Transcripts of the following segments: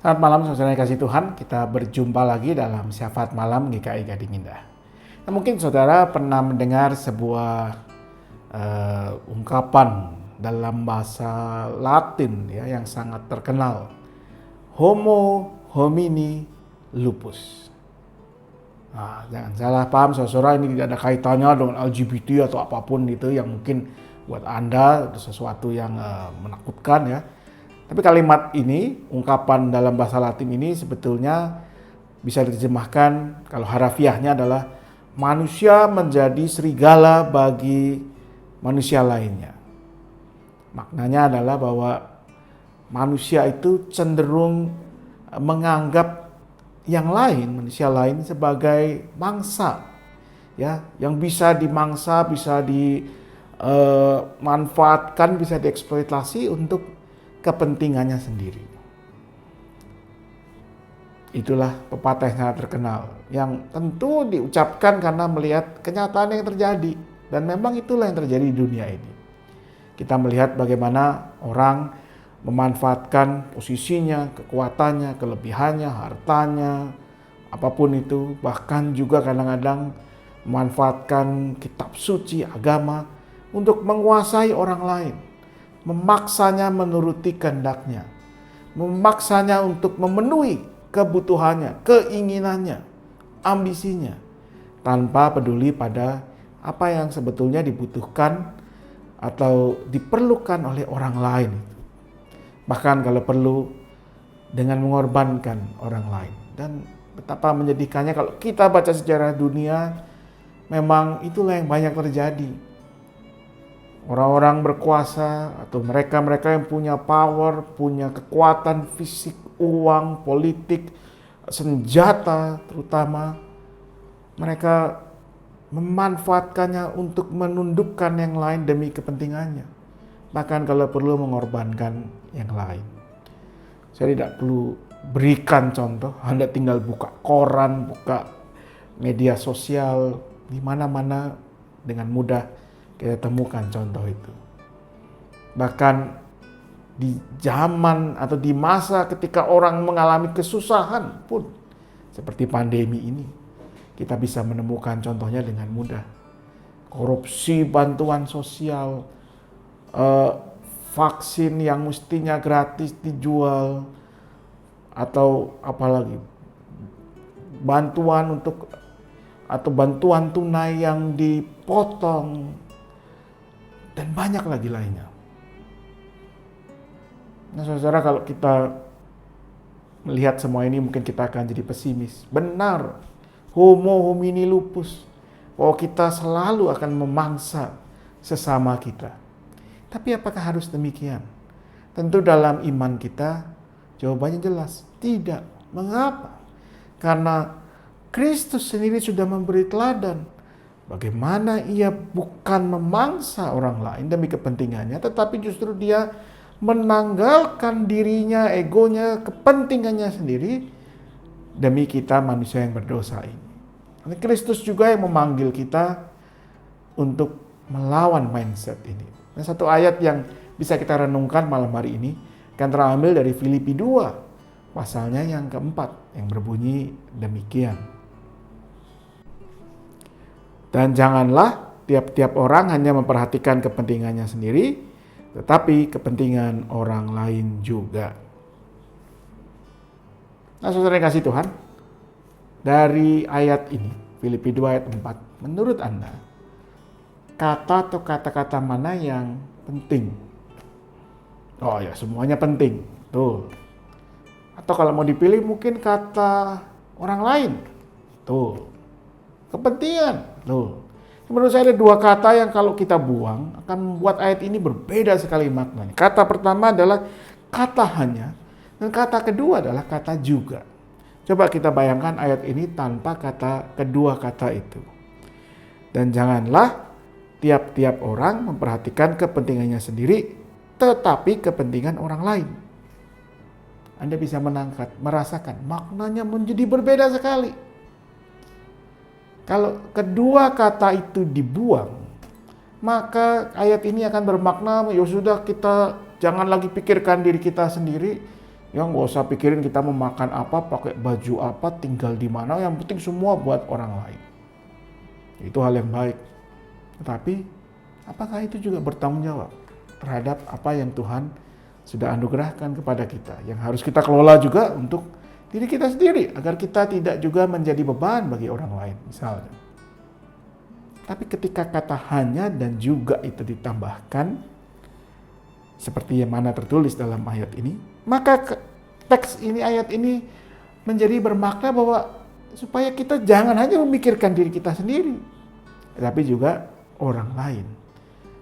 Selamat malam saudara yang kasih Tuhan, kita berjumpa lagi dalam Syafaat Malam GKI Gading Indah. Nah, mungkin saudara pernah mendengar sebuah ungkapan dalam bahasa Latin ya, yang sangat terkenal. Homo homini lupus. Nah, jangan salah paham saudara, ini tidak ada kaitannya dengan LGBT atau apapun itu yang mungkin buat Anda sesuatu yang menakutkan ya. Tapi kalimat ini, ungkapan dalam bahasa Latin ini sebetulnya bisa diterjemahkan, kalau harafiahnya adalah manusia menjadi serigala bagi manusia lainnya. Maknanya adalah bahwa manusia itu cenderung menganggap yang lain, manusia lain sebagai mangsa, ya, yang bisa dimangsa, bisa dimanfaatkan, bisa dieksploitasi untuk kepentingannya sendiri. Itulah pepatah yang sangat terkenal, yang tentu diucapkan karena melihat kenyataan yang terjadi. Dan memang itulah yang terjadi di dunia ini. Kita melihat bagaimana orang memanfaatkan posisinya, kekuatannya, kelebihannya, hartanya, apapun itu. Bahkan juga kadang-kadang memanfaatkan kitab suci, agama untuk menguasai orang lain. Memaksanya menuruti kehendaknya, memaksanya untuk memenuhi kebutuhannya, keinginannya, ambisinya, tanpa peduli pada apa yang sebetulnya dibutuhkan atau diperlukan oleh orang lain. Bahkan kalau perlu dengan mengorbankan orang lain. Dan betapa menyedihkannya kalau kita baca sejarah dunia, memang itulah yang banyak terjadi. Orang-orang berkuasa atau mereka-mereka yang punya power, punya kekuatan fisik, uang, politik, senjata terutama, mereka memanfaatkannya untuk menundukkan yang lain demi kepentingannya. Bahkan kalau perlu mengorbankan yang lain. Saya tidak perlu berikan contoh, Anda tinggal buka koran, buka media sosial, di mana-mana dengan mudah kita temukan contoh itu. Bahkan di zaman atau di masa ketika orang mengalami kesusahan pun, seperti pandemi ini, kita bisa menemukan contohnya dengan mudah. Korupsi bantuan sosial, vaksin yang mestinya gratis dijual, atau apalagi bantuan bantuan tunai yang dipotong, dan banyak lagi lainnya. Nah saudara, kalau kita melihat semua ini mungkin kita akan jadi pesimis. Benar, homo homini lupus, bahwa kita selalu akan memangsa sesama kita. Tapi apakah harus demikian? Tentu dalam iman kita jawabannya jelas, tidak. Mengapa? Karena Kristus sendiri sudah memberi teladan bagaimana ia bukan memangsa orang lain demi kepentingannya, tetapi justru dia menanggalkan dirinya, egonya, kepentingannya sendiri demi kita manusia yang berdosa ini. Kristus juga yang memanggil kita untuk melawan mindset ini. Nah, satu ayat yang bisa kita renungkan malam hari ini akan terambil dari Filipi 2, pasalnya yang keempat, yang berbunyi demikian. Dan janganlah tiap-tiap orang hanya memperhatikan kepentingannya sendiri, tetapi kepentingan orang lain juga. Nah saudara yang kasih Tuhan, dari ayat ini, Filipi 2 ayat 4, menurut Anda, kata atau kata-kata mana yang penting? Oh ya, semuanya penting. Tuh. Atau kalau mau dipilih mungkin kata orang lain. Tuh. Kepentingan. Tuh. Menurut saya ada dua kata yang kalau kita buang akan membuat ayat ini berbeda sekali maknanya. Kata pertama adalah kata hanya, dan kata kedua adalah kata juga. Coba kita bayangkan ayat ini tanpa kedua kata itu. Dan janganlah tiap-tiap orang memperhatikan kepentingannya sendiri, tetapi kepentingan orang lain. Anda bisa merasakan maknanya menjadi berbeda sekali. Kalau kedua kata itu dibuang, maka ayat ini akan bermakna, ya sudah, kita jangan lagi pikirkan diri kita sendiri, Yang nggak usah pikirin kita mau makan apa, pakai baju apa, tinggal di mana, yang penting semua buat orang lain. Itu hal yang baik. Tetapi apakah itu juga bertanggung jawab terhadap apa yang Tuhan sudah anugerahkan kepada kita, yang harus kita kelola juga untuk diri kita sendiri, agar kita tidak juga menjadi beban bagi orang lain misalnya. Tapi ketika kata hanya dan juga itu ditambahkan, seperti yang mana tertulis dalam ayat ini, maka teks ini, ayat ini menjadi bermakna bahwa supaya kita jangan hanya memikirkan diri kita sendiri, tapi juga orang lain.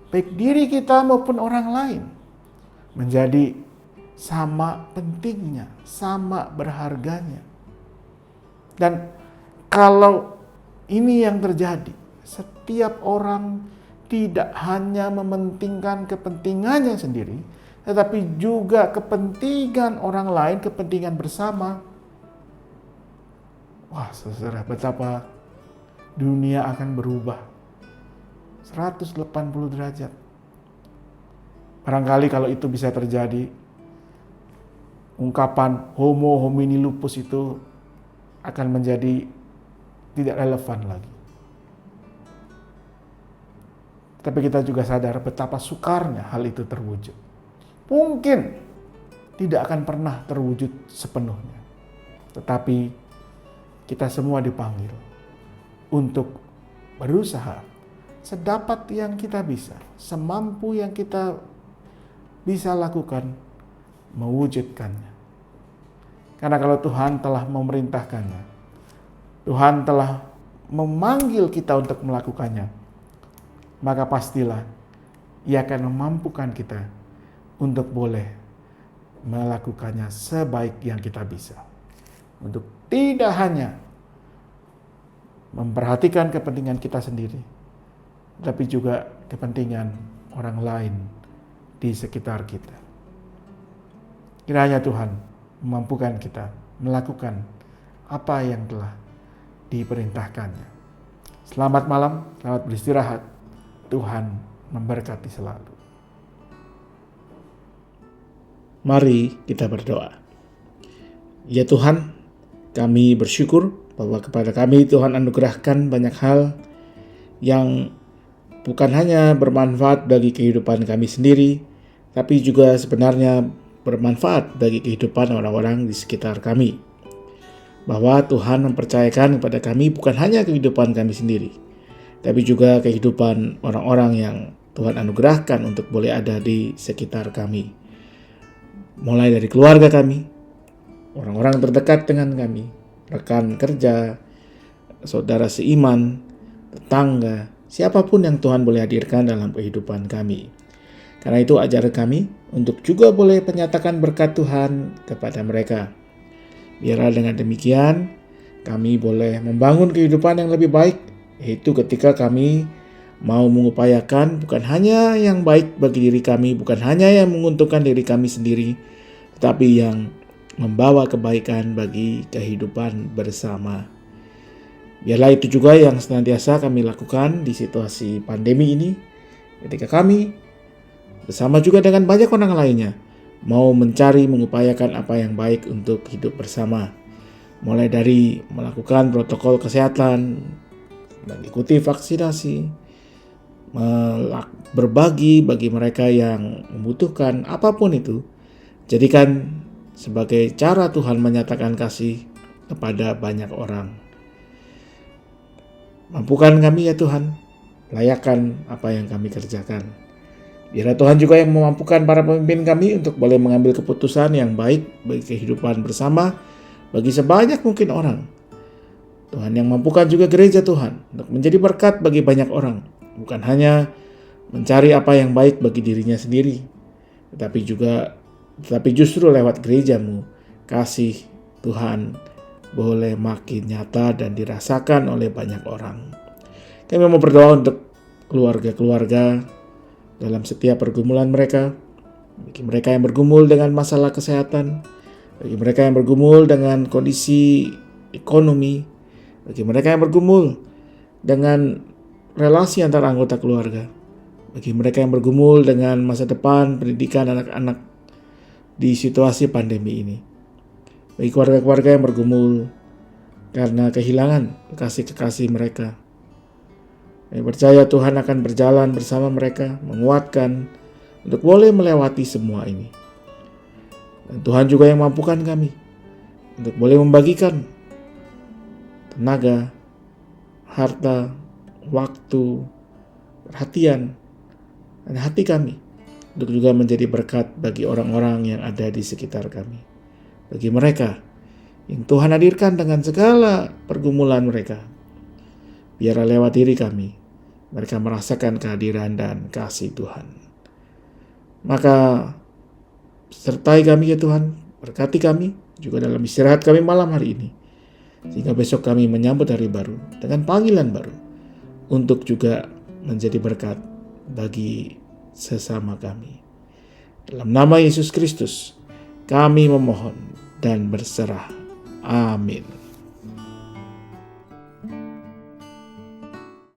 Baik diri kita maupun orang lain menjadi sama pentingnya, sama berharganya. Dan kalau ini yang terjadi, setiap orang tidak hanya mementingkan kepentingannya sendiri, tetapi juga kepentingan orang lain, kepentingan bersama. Wah, saudara, betapa dunia akan berubah 180 derajat. Barangkali kalau itu bisa terjadi, ungkapan homo homini lupus itu akan menjadi tidak relevan lagi. Tapi kita juga sadar betapa sukarnya hal itu terwujud. Mungkin tidak akan pernah terwujud sepenuhnya. Tetapi kita semua dipanggil untuk berusaha sedapat yang kita bisa, semampu yang kita bisa lakukan, mewujudkannya. Karena kalau Tuhan telah memerintahkannya, Tuhan telah memanggil kita untuk melakukannya, maka pastilah Ia akan memampukan kita untuk boleh melakukannya sebaik yang kita bisa. Untuk tidak hanya memperhatikan kepentingan kita sendiri, tapi juga kepentingan orang lain di sekitar kita. Kiranya Tuhan memampukan kita melakukan apa yang telah diperintahkannya. Selamat malam, selamat beristirahat. Tuhan memberkati selalu. Mari kita berdoa. Ya Tuhan, kami bersyukur bahwa kepada kami Tuhan anugerahkan banyak hal yang bukan hanya bermanfaat bagi kehidupan kami sendiri, tapi juga sebenarnya bermanfaat bagi kehidupan orang-orang di sekitar kami. Bahwa Tuhan mempercayakan kepada kami bukan hanya kehidupan kami sendiri, tapi juga kehidupan orang-orang yang Tuhan anugerahkan untuk boleh ada di sekitar kami. Mulai dari keluarga kami, orang-orang terdekat dengan kami, rekan kerja, saudara seiman, tetangga, siapapun yang Tuhan boleh hadirkan dalam kehidupan kami. Karena itu ajar kami untuk juga boleh menyatakan berkat Tuhan kepada mereka. Biarlah dengan demikian kami boleh membangun kehidupan yang lebih baik, yaitu ketika kami mau mengupayakan bukan hanya yang baik bagi diri kami, bukan hanya yang menguntungkan diri kami sendiri, tetapi yang membawa kebaikan bagi kehidupan bersama. Biarlah itu juga yang senantiasa kami lakukan di situasi pandemi ini, ketika kami bersama juga dengan banyak orang lainnya mau mencari, mengupayakan apa yang baik untuk hidup bersama. Mulai dari melakukan protokol kesehatan, mengikuti vaksinasi, berbagi bagi mereka yang membutuhkan apapun itu. Jadikan sebagai cara Tuhan menyatakan kasih kepada banyak orang. Mampukan kami ya Tuhan, layakkan apa yang kami kerjakan. Biarlah Tuhan juga yang memampukan para pemimpin kami untuk boleh mengambil keputusan yang baik bagi kehidupan bersama, bagi sebanyak mungkin orang. Tuhan yang mampukan juga gereja Tuhan untuk menjadi berkat bagi banyak orang. Bukan hanya mencari apa yang baik bagi dirinya sendiri, tetapi justru lewat gerejamu, kasih Tuhan boleh makin nyata dan dirasakan oleh banyak orang. Kami mau berdoa untuk keluarga-keluarga dalam setiap pergumulan mereka, bagi mereka yang bergumul dengan masalah kesehatan, bagi mereka yang bergumul dengan kondisi ekonomi, bagi mereka yang bergumul dengan relasi antar anggota keluarga, bagi mereka yang bergumul dengan masa depan pendidikan anak-anak, di situasi pandemi ini. Bagi keluarga-keluarga yang bergumul karena kehilangan kekasih-kekasih mereka, kami percaya Tuhan akan berjalan bersama mereka, menguatkan untuk boleh melewati semua ini. Dan Tuhan juga yang mampukan kami untuk boleh membagikan tenaga, harta, waktu, perhatian, dan hati kami untuk juga menjadi berkat bagi orang-orang yang ada di sekitar kami. Bagi mereka yang Tuhan hadirkan dengan segala pergumulan mereka, biarlah lewat diri kami, mereka merasakan kehadiran dan kasih Tuhan. Maka sertai kami ya Tuhan, berkati kami juga dalam istirahat kami malam hari ini, sehingga besok kami menyambut hari baru dengan panggilan baru untuk juga menjadi berkat bagi sesama kami. Dalam nama Yesus Kristus kami memohon dan berserah. Amin.